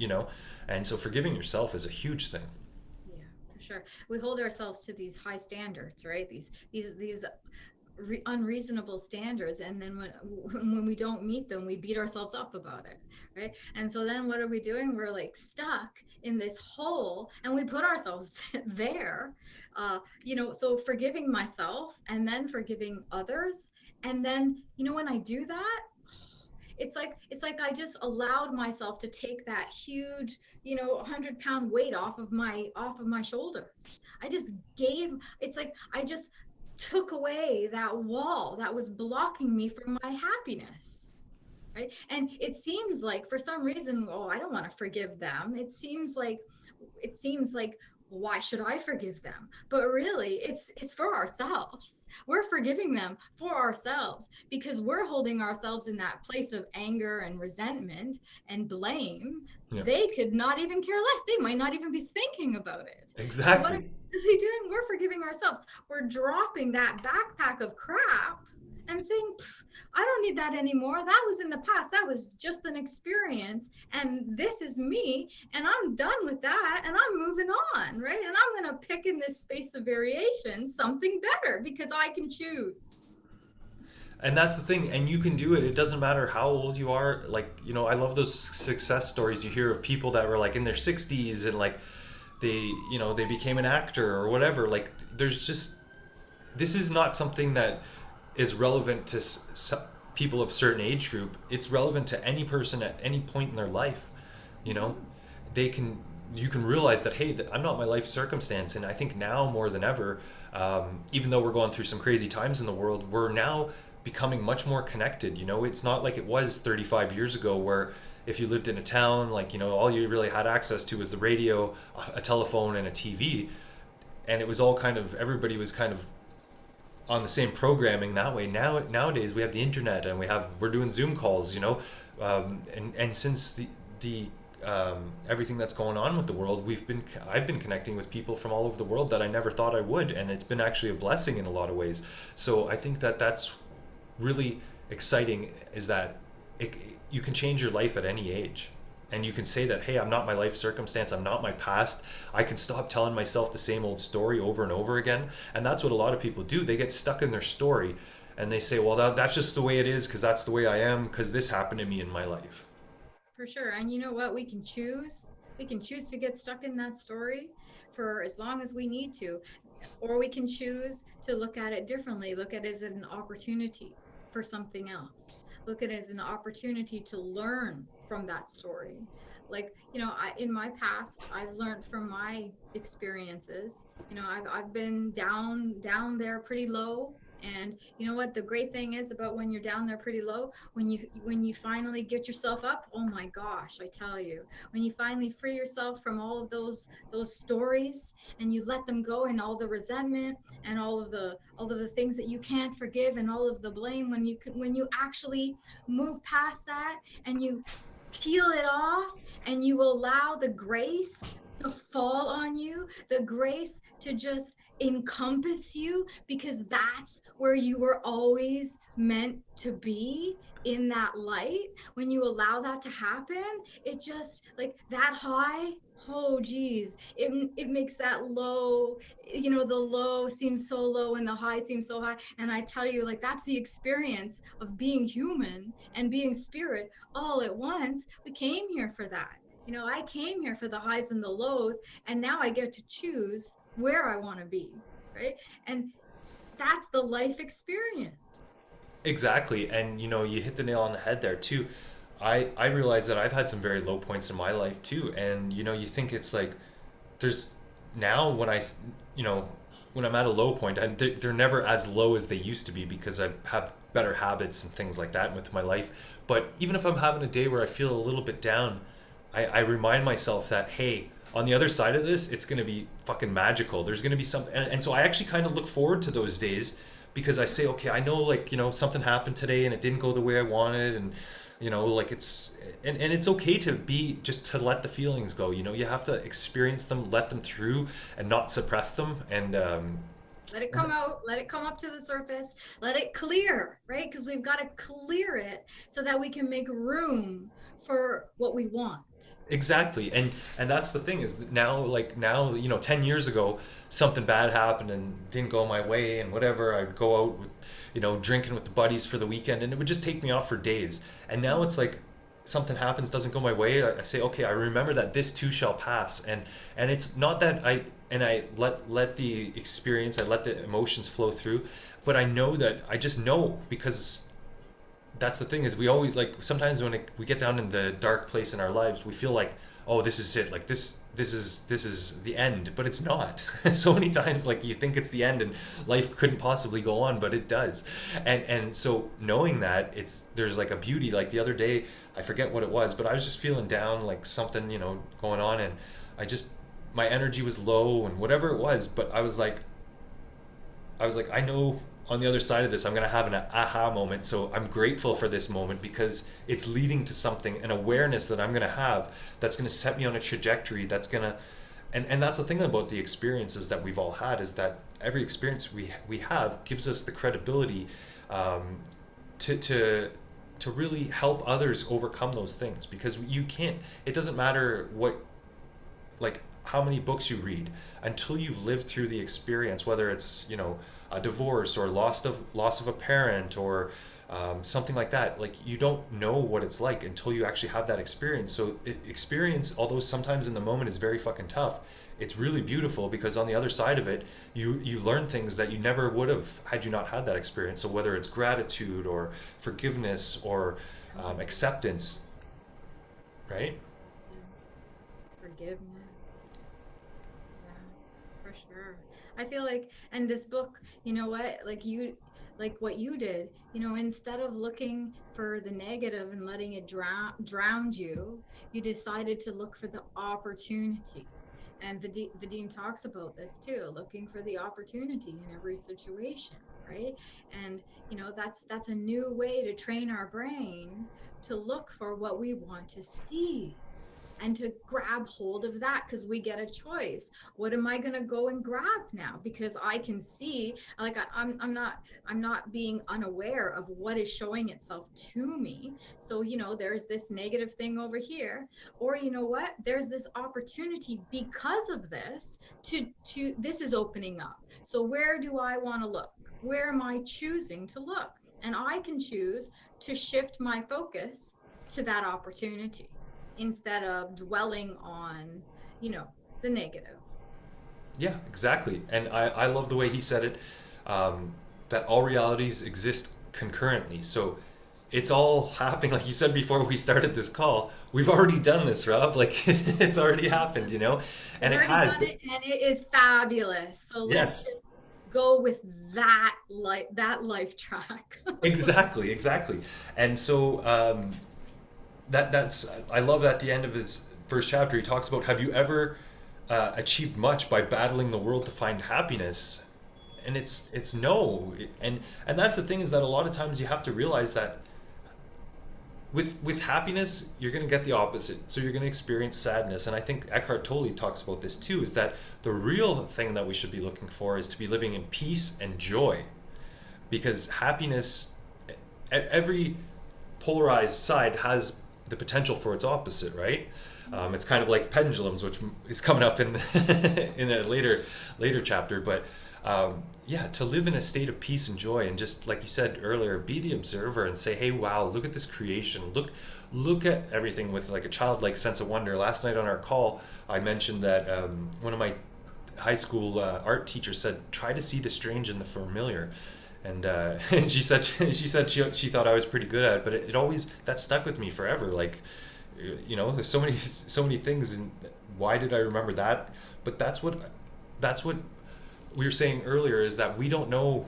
and so forgiving yourself is a huge thing.
Yeah, for sure. We hold ourselves to these high standards, right? These unreasonable standards, and then when we don't meet them, we beat ourselves up about it, right? And so then what are we doing? We're like stuck in this hole, and we put ourselves there. So forgiving myself and then forgiving others, and then when I do that, it's like I just allowed myself to take that huge 100-pound weight off of my shoulders. I just gave It's like I just took away that wall that was blocking me from my happiness, right? And it seems like for some reason, oh, I don't want to forgive them. It seems like why should I forgive them? But really, it's for ourselves. We're forgiving them for ourselves because we're holding ourselves in that place of anger and resentment and blame.
Yeah,
They could not even care less. They might not even be thinking about it. So what are
exactly.
they doing? We're forgiving ourselves. We're dropping that backpack of crap and saying, I don't need that anymore. That was in the past. That was just an experience. And this is me. And I'm done with that. And I'm moving on, right? And I'm going to pick in this space of variation something better because I can choose.
And that's the thing, and you can do it. It doesn't matter how old you are. Like, I love those success stories you hear of people that were like in their 60s, and like they became an actor or whatever. Like, there's just, this is not something that is relevant to people of certain age group. It's relevant to any person at any point in their life. You know, they can you can realize that, hey, I'm not my life circumstance. And I think now more than ever, even though we're going through some crazy times in the world, we're now becoming much more connected. It's not like it was 35 years ago, where if you lived in a town, like, all you really had access to was the radio, a telephone, and a TV. And it was all kind of, everybody was kind of on the same programming that way. Nowadays we have the internet, and we're doing Zoom calls, and since the everything that's going on with the world, I've been connecting with people from all over the world that I never thought I would, and it's been actually a blessing in a lot of ways. So I think that that's really exciting, is that you can change your life at any age. And you can say that, hey, I'm not my life circumstance, I'm not my past. I can stop telling myself the same old story over and over again. And that's what a lot of people do. They get stuck in their story, and they say, well, that's just the way it is, because that's the way I am, because this happened to me in my life.
For sure. And you know what? We can choose. We can choose to get stuck in that story for as long as we need to. Or we can choose to look at it differently, look at it as an opportunity for something else. Look at it as an opportunity to learn from that story. Like, in my past, I've learned from my experiences. I've been down there pretty low. And you know what the great thing is about when you're down there pretty low, when you finally get yourself up, oh my gosh, I tell you, when you finally free yourself from all of those stories, and you let them go, and all the resentment and all of the things that you can't forgive, and all of the blame, when you actually move past that, and you peel it off, and you allow the grace to fall on you, the grace to just encompass you, because that's where you were always meant to be, in that light. When you allow that to happen, it just like that high. Oh geez, it makes that low, the low seems so low and the high seems so high. And I tell you, like, that's the experience of being human and being spirit all at once. We came here for that. I came here for the highs and the lows, and now I get to choose where I want to be, right? And that's the life experience.
Exactly. And you hit the nail on the head there too. I realize that I've had some very low points in my life too. And you think it's like there's now you know, when I'm at a low point, and they're never as low as they used to be because I have better habits and things like that with my life. But even if I'm having a day where I feel a little bit down, I remind myself that, hey, on the other side of this, it's going to be fucking magical. There's going to be something. And so I actually kind of look forward to those days because I say, okay, I know, like, something happened today and it didn't go the way I wanted. And, like and it's okay to be, just to let the feelings go. You have to experience them, let them through, and not suppress them. And,
Let it come out, let it come up to the surface, let it clear, right? Because we've got to clear it so that we can make room for what we want.
exactly. And that's the thing is that now, like now, 10 years ago, something bad happened and didn't go my way and whatever. I'd go out with, drinking with the buddies for the weekend and it would just take me off for days. And now it's like something happens, doesn't go my way. I say, okay, I remember that this too shall pass. And it's not that I let the experience, I let the emotions flow through, but I know that I just know because that's the thing is we always like sometimes when we get down in the dark place in our lives we feel like, oh, this is it, like this is the end, but it's not. So many times, like, you think it's the end and life couldn't possibly go on, but it does. And so knowing that, there's like a beauty. Like the other day, I forget what it was, but I was just feeling down, like something going on, and I just, my energy was low and whatever it was, but I was like, I know on the other side of this, I'm going to have an aha moment. So I'm grateful for this moment because it's leading to something, an awareness that I'm going to have that's going to set me on a trajectory that's going to, and that's the thing about the experiences that we've all had is that every experience we have gives us the credibility um, to really help others overcome those things because you can't, it doesn't matter what, like, how many books you read until you've lived through the experience, whether it's a divorce or loss of a parent or something like that. Like, you don't know what it's like until you actually have that experience. So experience, although sometimes in the moment is very fucking tough, it's really beautiful because on the other side of it, you learn things that you never would have had you not had that experience. So whether it's gratitude or forgiveness or acceptance, right?
Yeah. Forgiveness. Yeah, for sure. I feel like, and this book, what, like what you did, instead of looking for the negative and letting it drown you, you decided to look for the opportunity. And Vadim talks about this too, looking for the opportunity in every situation, right? And that's a new way to train our brain to look for what we want to see and to grab hold of that, because we get a choice. What am I going to go and grab now? Because I can see, like, I'm not being unaware of what is showing itself to me. So there's this negative thing over here, or what, there's this opportunity because of this, to this is opening up. So where do I want to look? Where am I choosing to look? And I can choose to shift my focus to that opportunity instead of dwelling on, the negative.
Yeah, exactly. And I love the way he said it, that all realities exist concurrently. So it's all happening, like you said before we started this call. We've already done this, Rob. Like, it's already happened,
We've
and it
already
has.
done it and it is fabulous. So let's
Yes,
just go with that life track.
exactly, exactly. And so that's I love that at the end of his first chapter he talks about, have you ever achieved much by battling the world to find happiness? And it's no. And that's the thing is that a lot of times you have to realize that with happiness, you're going to get the opposite. So you're going to experience sadness. And I think Eckhart Tolle talks about this too, is that the real thing that we should be looking for is to be living in peace and joy. Because happiness, every polarized side has the potential for its opposite, right? It's kind of like pendulums, which is coming up in in a later chapter. But yeah, to live in a state of peace and joy, and just like you said earlier, be the observer and say, "Hey, wow, look at this creation. Look at everything with like a childlike sense of wonder." Last night on our call, I mentioned that one of my high school art teachers said, "Try to see the strange in the familiar." And and she thought I was pretty good at it, but it always that stuck with me forever. Like, there's so many things, and why did I remember that? But that's what we were saying earlier, is that we don't know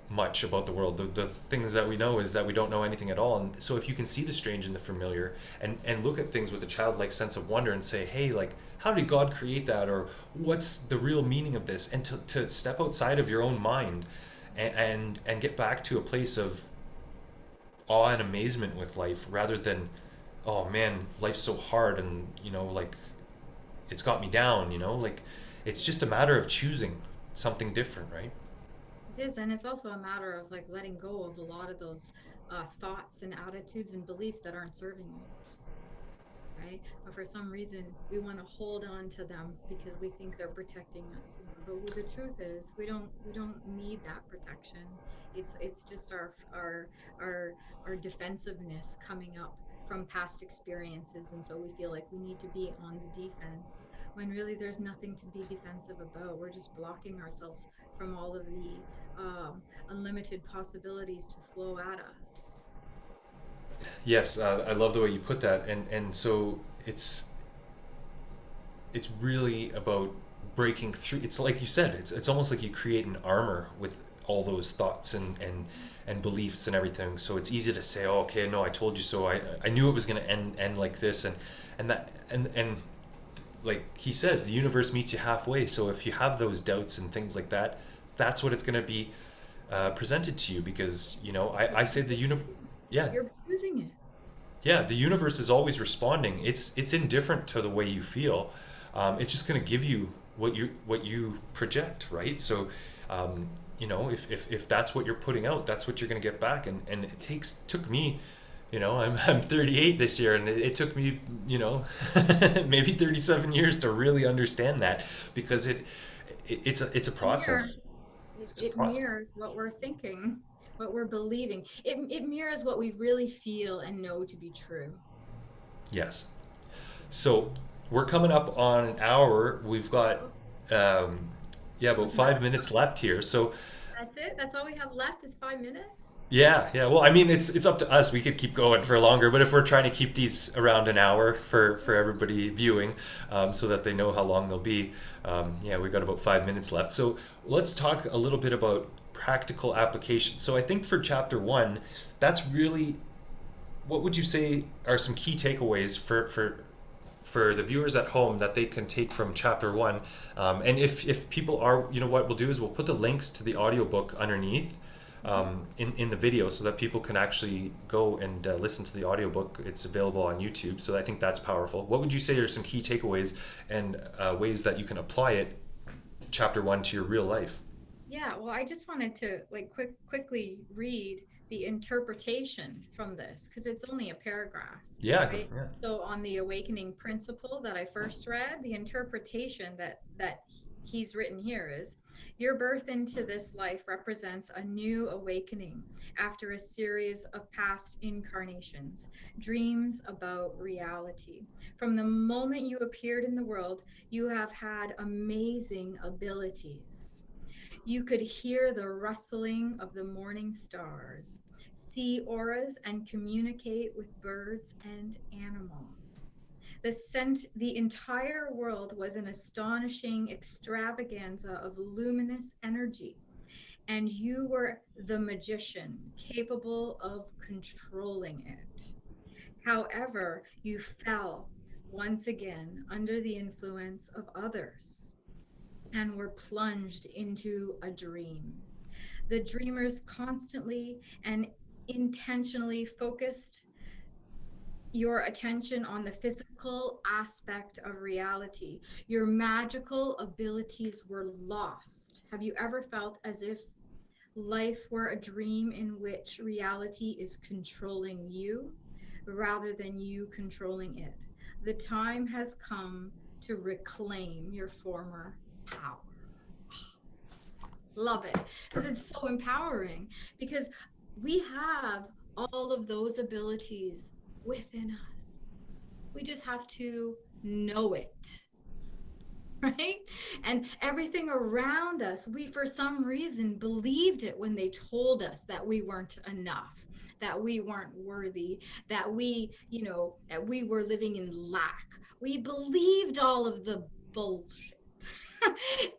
much about the world. The things that we know is that we don't know anything at all. And so if you can see the strange in the familiar, and look at things with a childlike sense of wonder and say, hey, like, how did God create that? Or what's the real meaning of this? And to step outside of your own mind, and get back to a place of awe and amazement with life, rather than, oh man, life's so hard, and like, it's got me down, like, it's just a matter of choosing something different, right?
It is, and it's also a matter of like letting go of a lot of those thoughts and attitudes and beliefs that aren't serving us, right? But for some reason, we want to hold on to them because we think they're protecting us. But the truth is, we don't need that protection. It's just our our defensiveness coming up from past experiences, and so we feel like we need to be on the defense when really there's nothing to be defensive about. We're just blocking ourselves from all of the unlimited possibilities to flow at us.
Yes, I love the way you put that, and so it's really about breaking through. It's like you said, it's almost like you create an armor with all those thoughts and beliefs and everything. So it's easy to say, oh, okay, no, I told you so. I knew it was going to end like this, and like he says, the universe meets you halfway. So if you have those doubts and things like that, that's what it's going to be presented to you, because I say the universe. Yeah,
You're choosing it.
yeah, the universe is always responding. It's indifferent to the way you feel. It's just going to give you what you project, right? So, if that's what you're putting out, that's what you're going to get back. And it took me, I'm 38 this year, and it took me, maybe 37 years to really understand that, because it's a
Mirror.
process.
It,
It's a
it
process.
mirrors what we're thinking, what we're believing. It mirrors what we really feel and know to be true.
Yes. So we're coming up on an hour. We've got,
Oh,
um, yeah, about
what's that?
5 minutes left here. So
That's it. That's all we have left is 5 minutes.
yeah, yeah. Well, I mean, it's up to us. We could keep going for longer, but if we're trying to keep these around an hour for everybody viewing, so that they know how long they'll be, yeah, we've got about 5 minutes left. So let's talk a little bit about practical applications. So I think for chapter one, that's really, what would you say are some key takeaways for the viewers at home that they can take from chapter one? And if people are, what we'll do is we'll put the links to the audiobook underneath, in the video, so that people can actually go and listen to the audiobook. It's available on YouTube. So I think that's powerful. What would you say are some key takeaways and ways that you can apply it, chapter one, to your real life?
Yeah, well, I just wanted to like quickly read the interpretation from this because it's only a paragraph,
Yeah,
right?
yeah.
So on the awakening principle that I first read, the interpretation that he's written here is your birth into this life represents a new awakening after a series of past incarnations, dreams about reality. From the moment you appeared in the world, you have had amazing abilities. You could hear the rustling of the morning stars, see auras, and communicate with birds and animals. The entire world was an astonishing extravaganza of luminous energy, and you were the magician capable of controlling it. However, you fell once again under the influence of others and were plunged into a dream. The dreamers constantly and intentionally focused your attention on the physical aspect of reality. Your magical abilities were lost. Have you ever felt as if life were a dream in which reality is controlling you rather than you controlling it? The time has come to reclaim your former power. Love it because it's so empowering because we have all of those abilities within us. We just have to know it, right? And everything around us, we for some reason believed it when they told us that we weren't enough, that we weren't worthy, that that we were living in lack. We believed all of the bullshit.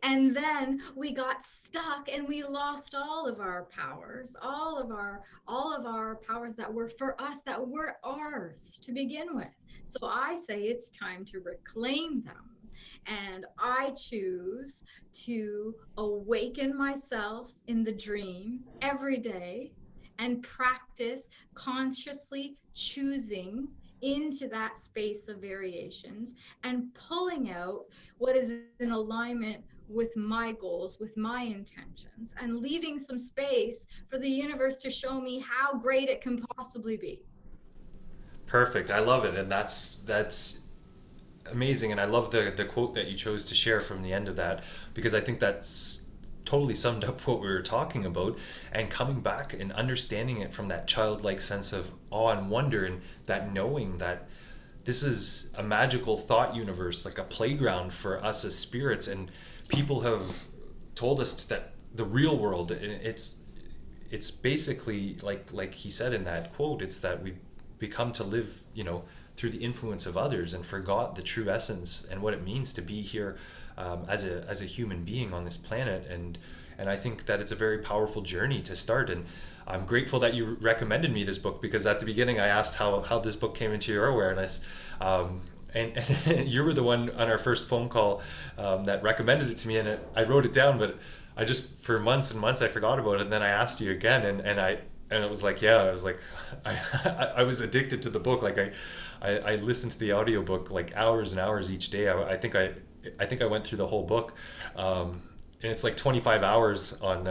And then we got stuck and we lost all of our powers, all of our powers that were for us, that were ours to begin with. So I say it's time to reclaim them. And I choose to awaken myself in the dream every day and practice consciously choosing into that space of variations and pulling out what is in alignment with my goals, with my intentions, and leaving some space for the universe to show me how great it can possibly be.
Perfect. I love it, and that's amazing. And I love the quote that you chose to share from the end of that, because I think that's totally summed up what we were talking about, and coming back and understanding it from that childlike sense of awe and wonder, and that knowing that this is a magical thought universe, like a playground for us as spirits. And people have told us that the real world, it's basically like he said in that quote, it's that we've become to live, through the influence of others, and forgot the true essence and what it means to be here, as a human being on this planet. And I think that it's a very powerful journey to start. And I'm grateful that you recommended me this book, because at the beginning I asked how this book came into your awareness. And you were the one on our first phone call, that recommended it to me, and I wrote it down, but I just, for months and months, I forgot about it. And then I asked you again, and it was like, yeah, I was like, I was addicted to the book. Like I listened to the audiobook like hours and hours each day. I think I went through the whole book, and it's like 25 hours on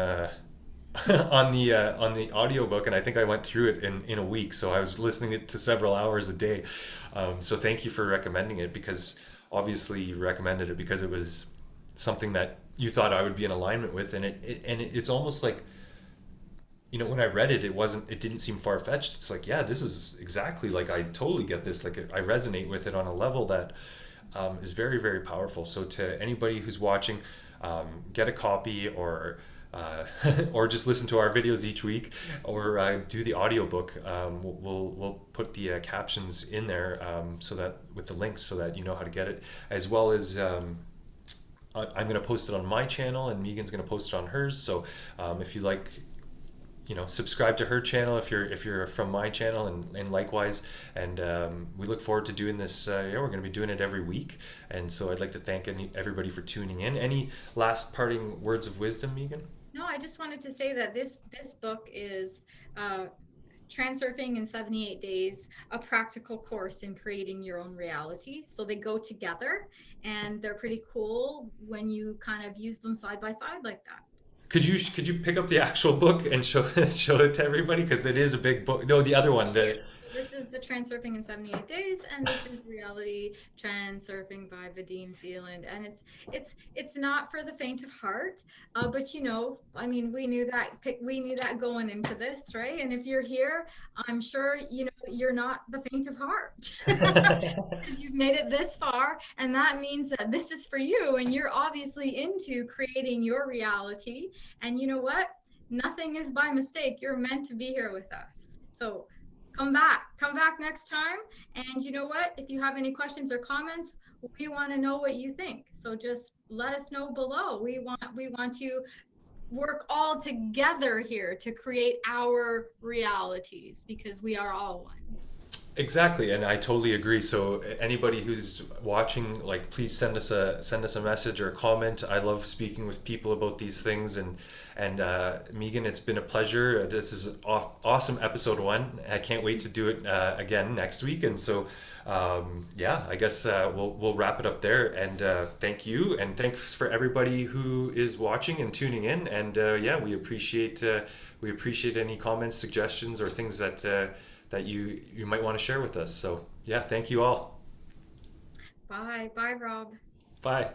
on the audiobook, and I think I went through it in a week. So I was listening it to several hours a day. So thank you for recommending it, because obviously you recommended it because it was something that you thought I would be in alignment with. And it's almost like, when I read it, it didn't seem far fetched. It's like, yeah, this is exactly, like, I totally get this. Like, I resonate with it on a level that, is very, very powerful. So to anybody who's watching, get a copy, or or just listen to our videos each week, or do the audiobook. We'll put the captions in there, so that, with the links, so that you know how to get it, as well as, I'm going to post it on my channel, and Megan's going to post it on hers. So if you like, subscribe to her channel if you're from my channel, and likewise. And we look forward to doing this. Yeah, we're going to be doing it every week. And so I'd like to thank everybody for tuning in. Any last parting words of wisdom, Megan?
No, I just wanted to say that this book is uh, Transurfing in 78 Days, a practical course in creating your own reality. So they go together, and they're pretty cool when you kind of use them side by side like that.
Could you pick up the actual book and show show it to everybody, because it is a big book. No, the other one.
Yes.
The
So this is the Transurfing in 78 Days, and this is Reality Transurfing by Vadim Zealand. And it's not for the faint of heart, but I mean, we knew that going into this, right? And if you're here, I'm sure you're not the faint of heart. Because you've made it this far, and that means that this is for you, and you're obviously into creating your reality. And you know what? Nothing is by mistake. You're meant to be here with us. So come back next time. And you know what? If you have any questions or comments, we want to know what you think. So just let us know below. We want to work all together here to create our realities because we are all one.
Exactly, and I totally agree. So anybody who's watching, like, please send us a message or a comment. I love speaking with people about these things, and Megan, it's been a pleasure. This is awesome episode one. I can't wait to do it again next week. And so, yeah, I guess we'll wrap it up there. And thank you, and thanks for everybody who is watching and tuning in. And yeah, we appreciate any comments, suggestions, or things that. That you might want to share with us. So yeah, thank you all.
Bye. Bye, Rob.
Bye.